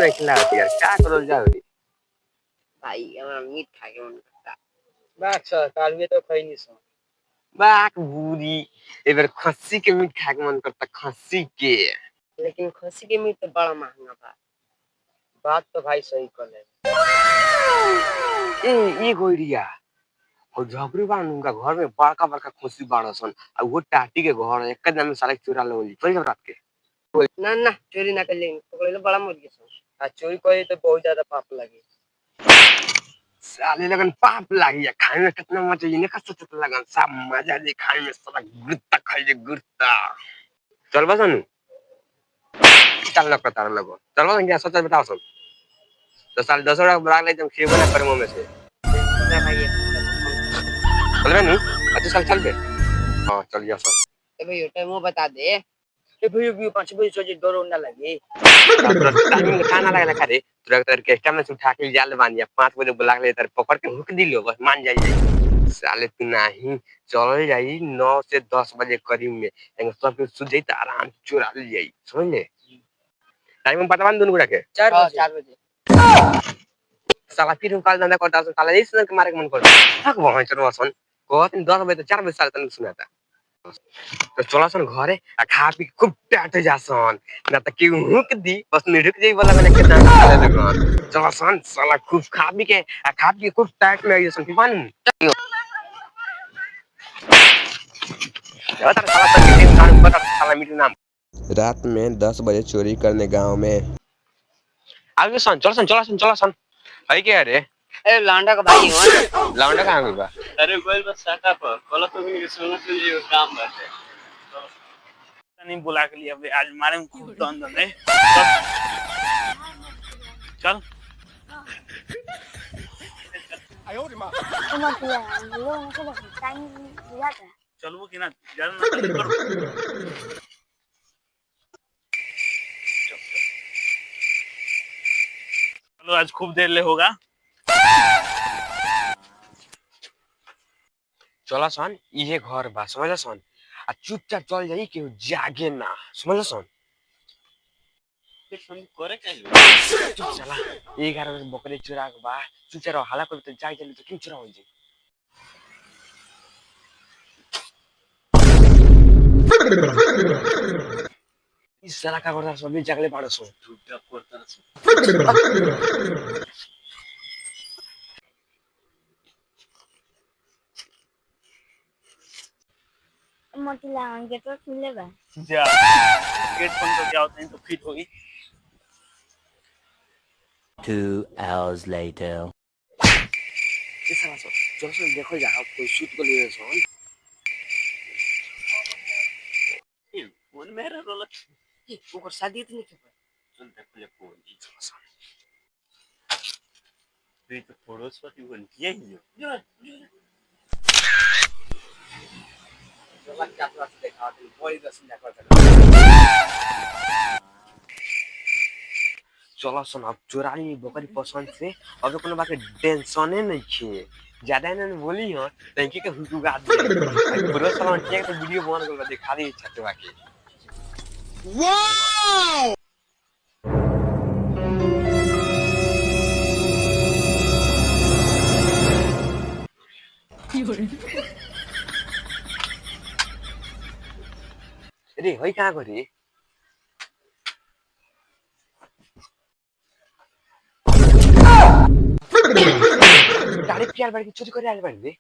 नहीं खिला यार क्या करो जाओ भाई আমার মিট খাই মন করতা अच्छा काल में तो खाई नहीं सो बाक बुरी एबर खस्सी के मीट खाए के मन करता खस्सी के लेकिन खसी के मीट तो बड़ा महंगा बा बात तो भाई सही कहले ए गोइरिया और झगड़ी बान उनका घर में बड़का बड़का खस्सी बाड़ा सन आ वो टाटी के घर एक दिन में साले चुरा ले चल रात के ना ना चोरी ना कर लेंगे पकड़े बड़ा मर गया आ चोरी करे तो बहुत ज्यादा पाप लगे साले लगन पाप लागी या खाए में कितना मजा ये का सोचत लगन सब मजा दे खाए में साला गुर्ता खाए जे गुर्ता चल बसन चल लग पता लगो चल बसन क्या सोच बताओ सब तो साल 10 बड़ा ब्राग ले तुम खेबो ना परमो में से ना भाई चल बे नु अच्छा चल चल बे हां चल गया सब ए भाई टाइम बता दे ए भाई भी 5 बजे सोचे डरो ना लगे टाइमिंग खाना लगा करे तुरा तर के स्टैमिना से उठा के जाल बांध दिया 5 बजे बुला ले तर पकड़ के हुक दिलो बस मान जाइए साले तू नहीं चल जाई 9 से 10 बजे करीब में एंग सब के सुध जाई त आराम चुरा ले जाई समझ ले टाइम पता बांध दोनों गुड़ा के 4 बजे साला फिर काल धंधा करता साला इस के मारे के मन करता हक वहां चलो सन को 10 बजे 4 बजे साल तक सुनाता तो चला सन घरे आ खा पी खूब टाट जासन ना त के हुक दी बस निढक जाई वाला वाला के दाना चले लगन चला सन साला खूब खा पी के आ खा पी खूब टाट में आइसन की पानी बता साला तक के नाम बता साला मीठू नाम रात में 10 बजे चोरी करने गांव में आगे चला सन है के अरे ए लांडा का भाई हो लौंडा कहां गई बा अरे कोई बस साटा पर कल तो भी सोना से ये काम बाटे नहीं बुला के लिए आज मारे में खूब दंद है चल चलबो कि ना जल ना करो चलो आज खूब देर ले होगा चला सन ये घर बा समझ सन आ चुपचाप चल जाई के जागे ना समझ सन करे का चुप चला 11 बजे बकरे चुरा के बा चुपचाप हाला कर तो जाग जल्दी तो क्यों चुरा हो जी इस साला का करता सब जागले पाड़ो सो चुपचाप करता मोतीला गेट पर खुले बा जा गेट बंद तो क्या होता है तो फिट होगी 2 hours later. इस साला सो चलो सो देखो जा कोई शूट को ले सो फोन मेरा रोला ओकर शादी तो नहीं के सुन देख ले फोन ई तो तो पड़ोस वाली बन किया ही चला क्या क्लास देखा दे कोई दस ना कर चलो सुन अब चुरा ली बकरी पसंद से अब कोनो बात के टेंशन नहीं छे ज्यादा ना बोली हो थैंक यू के हुकुगा दे पूरा साला ठीक तो वीडियो बना कर दिखा दी छटवा के वाओ अरे होई का करे गाड़ी प्यार बाड़ी चोरी करे आले बाड़ी दे